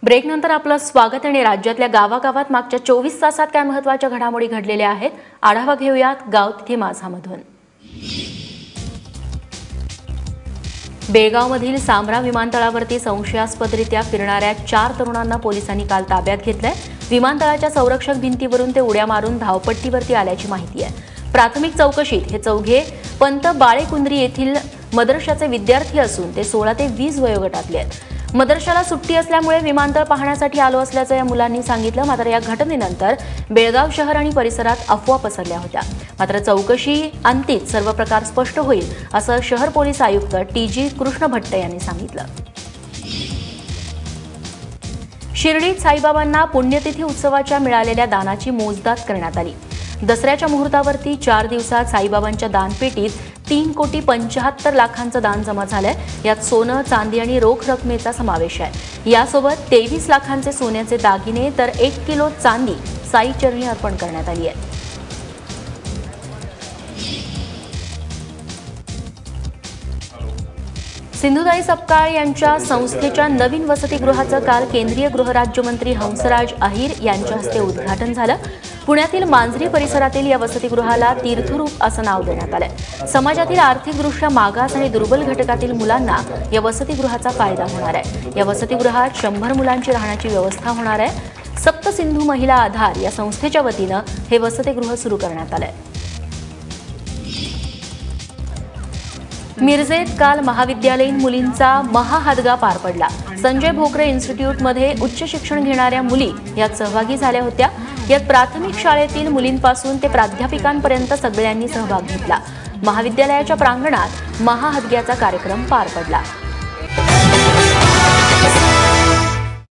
ब्रेकनंतर आपलं स्वागत आणि राज्यातल्या गावागावात मागच्या 24 तासात काय महत्त्वाच्या घडामोडी घडलेल्या आहेत आढावा घेऊयात गाव तिथे माझामधून। बेळगावमधील सांब्रा विमानतळावरती संशयास्पदरित्या फिरणाऱ्या 4 तरुणांना पोलिसांनी काल ताब्यात घेतलंय। विमानतळाच्या संरक्षक भिंतीवरून ते उड्या मारून धावपट्टीवरती आल्याची माहिती आहे। प्राथमिक चौकशीत हे चौघे पंत बाळेकुंद्री येथील मदरशाचे विद्यार्थी असून ते 16 ते 20 वयोगटातले आहेत। मदरशाला सुट्टी असल्यामुळे विमानतळ पाहण्यासाठी आलो असल्याचं या मुलांनी सांगितलं। मात्र या घटनेनंतर बेळगाव शहर आणि परिसरात अफवा पसरल्या होत्या। मात्र चौकशी अंतीत सर्व प्रकार स्पष्ट होईल असं शहर पोलीस आयुक्त टी.जी. कृष्ण भट्ट यांनी सांगितलं। शिर्डीत साईबाबांना पुण्यतिथी उत्सवाच्या मिळालेल्या दानाची मोजदाद करण्यात आली। दसऱ्याच्या मुहूर्तावरती 4 दिवसात साईबाबांच्या दानपेटीत 3,75,00,000 दान जमा झालंय। यात सोनं, चांदी आणि रोख रकमेचा समावेश आहे। यासोबत 23 लाखांचे सोन्याचे दागिने तर 1 किलो चांदी साई चरणी अर्पण करण्यात आली आहे। सिंधुताई सपकाळ यांच्या संस्थेच्या नवीन वसतिगृहाचं काल केंद्रीय गृहराज्यमंत्री हंसराज अहिर यांच्या हस्ते उद्घाटन झालं। पुण्यातील मांजरी परिसरातील या वसतिगृहाला तीर्थरूप असं नाव देण्यात आलंय। समाजातील आर्थिकदृष्ट्या मागास आणि दुर्बल घटकातील मुलांना या वसतिगृहाचा फायदा होणार आहे। या वसतिगृहात 100 मुलांची राहण्याची व्यवस्था होणार आहे। सप्त सिंधू महिला आधार या संस्थेच्या वतीनं हे वसतिगृह सुरू करण्यात आलंय। मिरजेत काल महाविद्यालयीन मुलींचा महाहादगा पार पडला। संजय भोकरे इन्स्टिट्यूटमध्ये उच्च शिक्षण घेणाऱ्या मुली यात सहभागी झाल्या होत्या। यात प्राथमिक शाळेतील मुलींपासून ते प्राध्यापिकांपर्यंत सगळ्यांनी सहभाग घेतला। महाविद्यालयाच्या प्रांगणात महाहादग्याचा कार्यक्रम पार पडला।